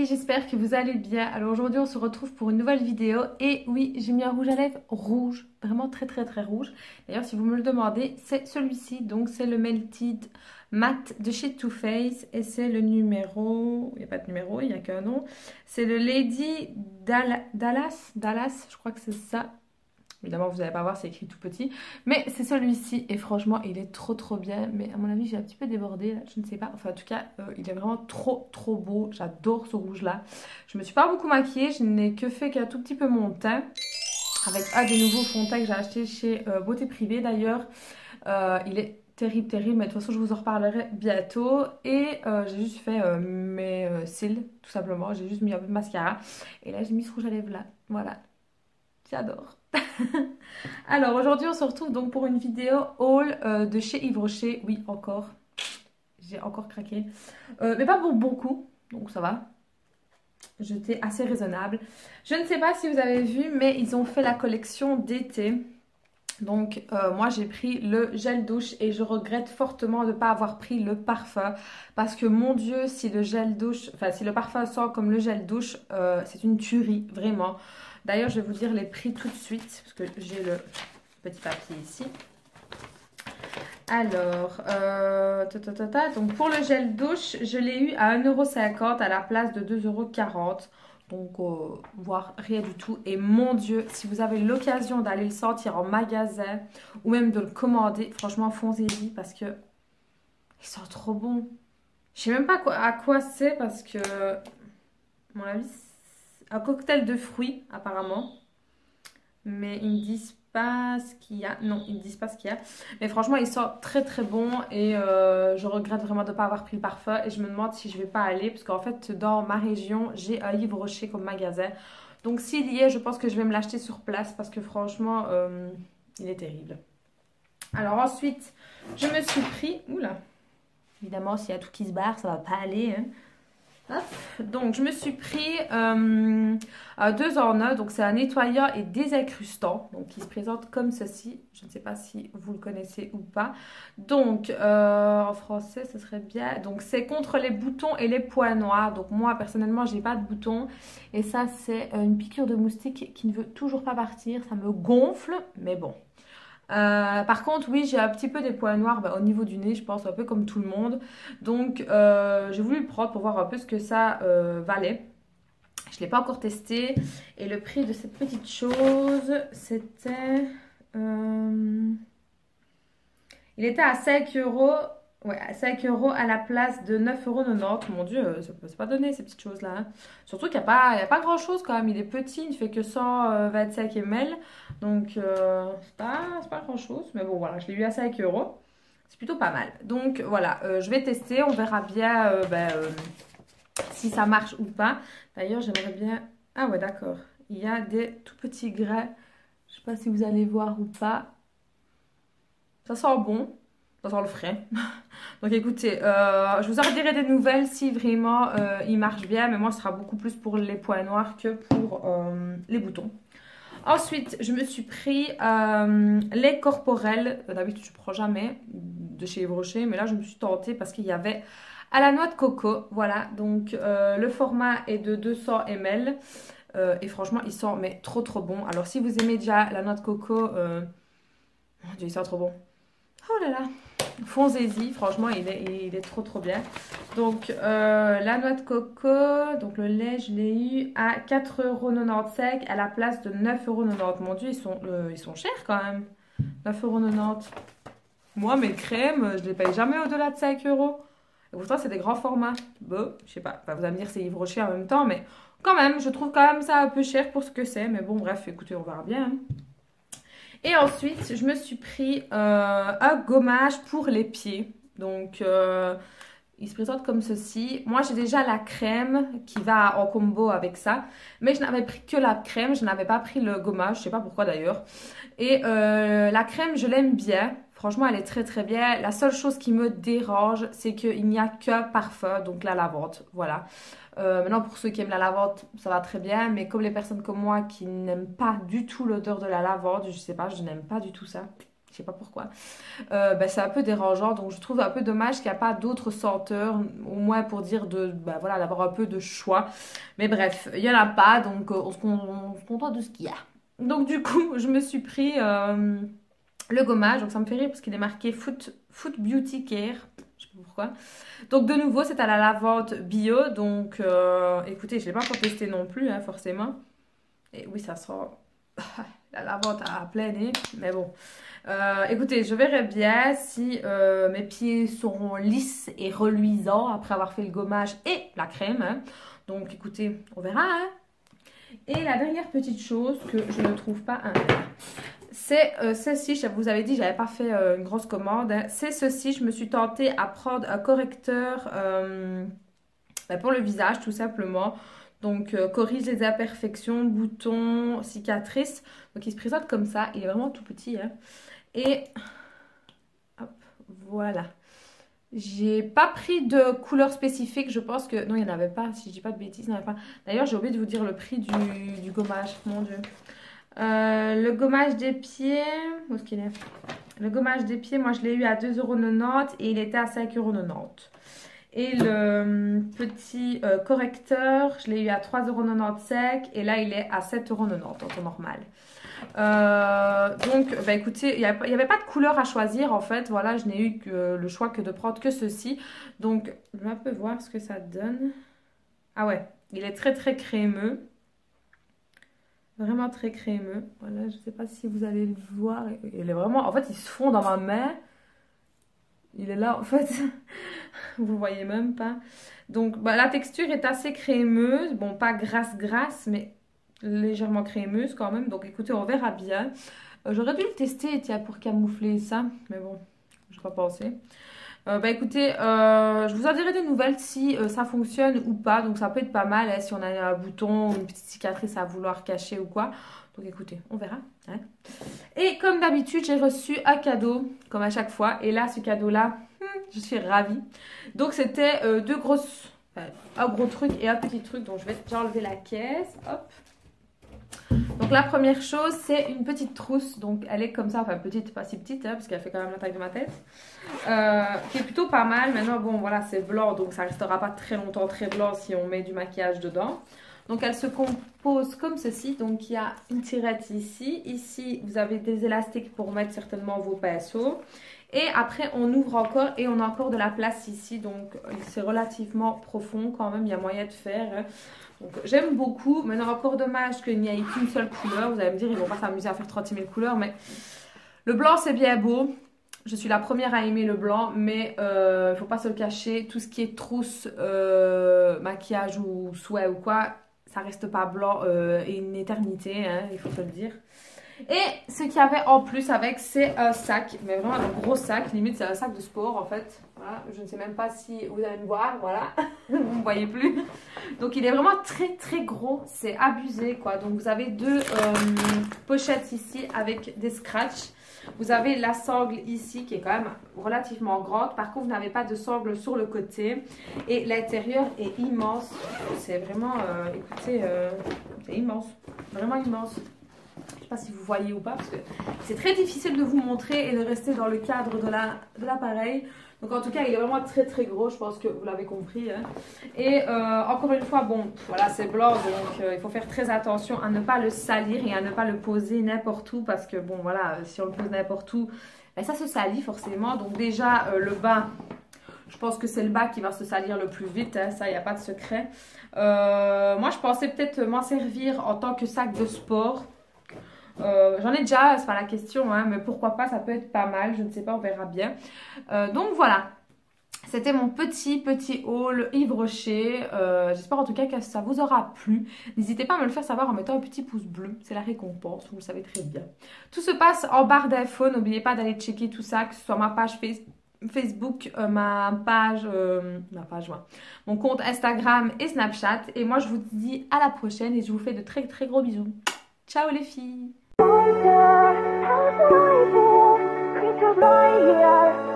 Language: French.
j'espère que vous allez bien. Alors aujourd'hui on se retrouve pour une nouvelle vidéo et oui, j'ai mis un rouge à lèvres rouge, vraiment très rouge. D'ailleurs si vous me le demandez, c'est celui-ci, donc c'est le Melted Matte de chez Too Faced et c'est le numéro, il n'y a pas de numéro, il n'y a qu'un nom. C'est le Lady Dallas, je crois que c'est ça. Évidemment, vous n'allez pas voir, c'est écrit tout petit. Mais c'est celui-ci et franchement, il est trop bien. Mais à mon avis, j'ai un petit peu débordé, là, je ne sais pas. Enfin, en tout cas, il est vraiment trop beau. J'adore ce rouge-là. Je me suis pas beaucoup maquillée. Je n'ai que fait qu'un tout petit peu mon teint. Avec un des nouveaux fonds de teint que j'ai acheté chez Beauté Privée d'ailleurs. Il est terrible. Mais de toute façon, je vous en reparlerai bientôt. Et j'ai juste fait mes cils, tout simplement. J'ai juste mis un peu de mascara. Et là, j'ai mis ce rouge à lèvres là. Voilà. J'adore. Alors aujourd'hui on se retrouve donc pour une vidéo haul de chez Yves Rocher. Oui encore, j'ai encore craqué. Mais pas pour beaucoup, donc ça va. J'étais assez raisonnable. Je ne sais pas si vous avez vu mais ils ont fait la collection d'été. Donc moi j'ai pris le gel douche et je regrette fortement de ne pas avoir pris le parfum. Parce que mon Dieu, si le gel douche, enfin si le parfum sent comme le gel douche, c'est une tuerie, vraiment. D'ailleurs, je vais vous dire les prix tout de suite, parce que j'ai le petit papier ici. Alors, donc pour le gel douche, je l'ai eu à 1,50 € à la place de 2,40 €. Donc, voire rien du tout. Et mon Dieu, si vous avez l'occasion d'aller le sentir en magasin, ou même de le commander, franchement, foncez-y, parce que il sent trop bon. Je sais même pas à quoi c'est, parce que, à mon avis, c'est un cocktail de fruits, apparemment. Mais ils me disent pas ce qu'il y a. Non, ils me disent pas ce qu'il y a. Mais franchement, il sent très bon. Et je regrette vraiment de ne pas avoir pris le parfum. Et je me demande si je vais pas aller. Parce qu'en fait, dans ma région, j'ai un Yves Rocher comme magasin. Donc s'il y est, je pense que je vais me l'acheter sur place. Parce que franchement, il est terrible. Alors ensuite, je me suis pris... Oula. Évidemment, s'il y a tout qui se barre, ça va pas aller. Hein. Hop. Donc je me suis pris 2 en 1, donc c'est un nettoyant et désincrustant, donc il se présente comme ceci, je ne sais pas si vous le connaissez ou pas. Donc en français ce serait bien, donc c'est contre les boutons et les points noirs, donc moi personnellement j'ai pas de boutons et ça c'est une piqûre de moustique qui ne veut toujours pas partir, ça me gonfle mais bon. Par contre, oui, j'ai un petit peu des points noirs au niveau du nez, je pense, un peu comme tout le monde. Donc, j'ai voulu le prendre pour voir un peu ce que ça valait. Je ne l'ai pas encore testé. Et le prix de cette petite chose, c'était... il était à 5 €. Ouais, à 5 € à la place de 9,90 €. Mon Dieu, ça peut pas donner ces petites choses-là. Hein. Surtout qu'il n'y a pas grand-chose quand même. Il est petit, il ne fait que 125 ml. Donc, c'est pas grand-chose. Mais bon, voilà, je l'ai eu à 5 €. C'est plutôt pas mal. Donc, voilà, je vais tester. On verra bien si ça marche ou pas. D'ailleurs, j'aimerais bien... Ah ouais, d'accord. Il y a des tout petits grains. Je sais pas si vous allez voir ou pas. Ça sent bon. Ça sent le frais. Donc écoutez, je vous en redirai des nouvelles si vraiment il marche bien. Mais moi, ce sera beaucoup plus pour les points noirs que pour les boutons. Ensuite, je me suis pris lait corporel. D'habitude, je ne prends jamais de chez Yves Rocher. Mais là, je me suis tentée parce qu'il y avait à la noix de coco. Voilà, donc le format est de 200 ml. Et franchement, il sent mais trop bon. Alors, si vous aimez déjà la noix de coco, mon Dieu, il sent trop bon. Oh là là, foncez-y, franchement il est trop bien. Donc la noix de coco, donc le lait je l'ai eu à 4,95 € à la place de 9,90 €. Mon Dieu, ils sont chers quand même, 9,90 €. Moi mes crèmes, je les paye jamais au-delà de 5 €. Et pourtant c'est des grands formats. Bon, je sais pas, vous allez me dire c'est Yves Rocher en même temps, mais quand même, je trouve quand même ça un peu cher pour ce que c'est. Mais bon bref, écoutez, on verra bien. Hein. Et ensuite, je me suis pris un gommage pour les pieds. Donc, il se présente comme ceci. Moi, j'ai déjà la crème qui va en combo avec ça. Mais je n'avais pris que la crème. Je n'avais pas pris le gommage. Je ne sais pas pourquoi d'ailleurs. Et la crème, je l'aime bien. Franchement, elle est très bien. La seule chose qui me dérange, c'est qu'il n'y a qu'un parfum. Donc, la lavande. Voilà. Maintenant, pour ceux qui aiment la lavande, ça va très bien. Mais comme les personnes comme moi qui n'aiment pas du tout l'odeur de la lavande, je sais pas, je n'aime pas du tout ça. Je sais pas pourquoi. C'est un peu dérangeant, donc je trouve un peu dommage qu'il n'y a pas d'autres senteurs, au moins pour dire voilà, d'avoir un peu de choix. Mais bref, il n'y en a pas, donc on se contente de ce qu'il y a. Donc du coup, je me suis pris le gommage, donc ça me fait rire parce qu'il est marqué Foot Beauty Care, je sais pas pourquoi. Donc de nouveau, c'est à la lavande bio, donc écoutez, je ne l'ai pas encore testé non plus, hein, forcément. Et oui, ça sent la lavande à plein nez, mais bon. Écoutez, je verrai bien si mes pieds seront lisses et reluisants après avoir fait le gommage et la crème, hein. Donc écoutez, on verra, hein. Et la dernière petite chose que je ne trouve pas un c'est ceci. Je vous avais dit, j'avais pas fait une grosse commande, hein. C'est ceci, je me suis tentée à prendre un correcteur pour le visage tout simplement. Donc corrige les imperfections, boutons, cicatrices. Donc il se présente comme ça, il est vraiment tout petit, hein. Et hop, voilà. J'ai pas pris de couleur spécifique, je pense que... Non, il n'y en avait pas, si je dis pas de bêtises, il n'y en avait pas. D'ailleurs, j'ai oublié de vous dire le prix du gommage, mon Dieu. Le gommage des pieds... Où est-ce qu'il est? Le gommage des pieds, moi, je l'ai eu à 2,90 € et il était à 5,90 €. Et le petit correcteur, je l'ai eu à 3,95 € et là, il est à 7,90 € en temps normal. Donc, écoutez, il n'y avait pas de couleur à choisir en fait. Voilà, je n'ai eu que le choix que de prendre que ceci. Donc, je vais un peu voir ce que ça donne. Ah ouais, il est très très crémeux. Vraiment très crémeux. Voilà, je ne sais pas si vous allez le voir. Il est vraiment... En fait, il se fond dans ma main. Il est là en fait. Vous le voyez même pas. Donc, la texture est assez crémeuse. Bon, pas grasse, mais légèrement crémeuse quand même. Donc, écoutez, on verra bien. J'aurais dû le tester, tiens, pour camoufler ça. Mais bon, je n'ai pas pensé. Écoutez, je vous en dirai des nouvelles si ça fonctionne ou pas. Donc, ça peut être pas mal, hein, si on a un bouton ou une petite cicatrice à vouloir cacher ou quoi. Donc, écoutez, on verra, hein. Et comme d'habitude, j'ai reçu un cadeau, comme à chaque fois. Et là, ce cadeau-là, je suis ravie. Donc, c'était un gros truc et un petit truc. Donc, je vais déjà enlever la caisse. Hop. Donc, la première chose, c'est une petite trousse. Donc, elle est comme ça. Enfin, petite, pas si petite, hein, parce qu'elle fait quand même la taille de ma tête. Qui est plutôt pas mal. Maintenant, bon, voilà, c'est blanc. Donc, ça restera pas très longtemps très blanc si on met du maquillage dedans. Donc, elle se compose comme ceci. Donc, il y a une tirette ici. Ici, vous avez des élastiques pour mettre certainement vos pinceaux. Et après, on ouvre encore et on a encore de la place ici. Donc, c'est relativement profond quand même. Il y a moyen de faire. Donc, j'aime beaucoup. Maintenant, encore dommage qu'il n'y ait qu'une seule couleur. Vous allez me dire, ils vont pas s'amuser à faire 36 000 couleurs. Mais le blanc, c'est bien beau. Je suis la première à aimer le blanc. Mais il ne faut pas se le cacher. Tout ce qui est trousse, maquillage ou souhait ou quoi, ça reste pas blanc et une éternité, hein, il faut se le dire. Et ce qu'il y avait en plus avec, c'est un sac, mais vraiment un gros sac, limite c'est un sac de sport en fait. Voilà, je ne sais même pas si vous allez me voir, voilà, vous ne me voyez plus. Donc il est vraiment très très gros, c'est abusé quoi. Donc vous avez deux pochettes ici avec des scratchs. Vous avez la sangle ici qui est quand même relativement grande. Par contre, vous n'avez pas de sangle sur le côté. Et l'intérieur est immense. C'est vraiment, écoutez, c'est immense. Vraiment immense. Je ne sais pas si vous voyez ou pas parce que c'est très difficile de vous montrer et de rester dans le cadre de l'appareil. Donc en tout cas, il est vraiment très très gros, je pense que vous l'avez compris, hein. Et encore une fois, bon, voilà, c'est blanc, donc il faut faire très attention à ne pas le salir et à ne pas le poser n'importe où. Parce que bon, voilà, si on le pose n'importe où, ben, ça se salit forcément. Donc déjà, le bas, je pense que c'est le bas qui va se salir le plus vite, hein, ça, il n'y a pas de secret. Moi, je pensais peut-être m'en servir en tant que sac de sport. J'en ai déjà, c'est pas la question, hein, mais pourquoi pas, ça peut être pas mal, je ne sais pas, on verra bien. Donc voilà, c'était mon petit haul Yves Rocher. J'espère en tout cas que ça vous aura plu. N'hésitez pas à me le faire savoir en mettant un petit pouce bleu, c'est la récompense, vous le savez très bien. Tout se passe en barre d'infos, n'oubliez pas d'aller checker tout ça, que ce soit ma page Facebook, mon compte Instagram et Snapchat. Et moi je vous dis à la prochaine et je vous fais de très très gros bisous. Ciao les filles! Wonder, how's the light here? Creature fly here.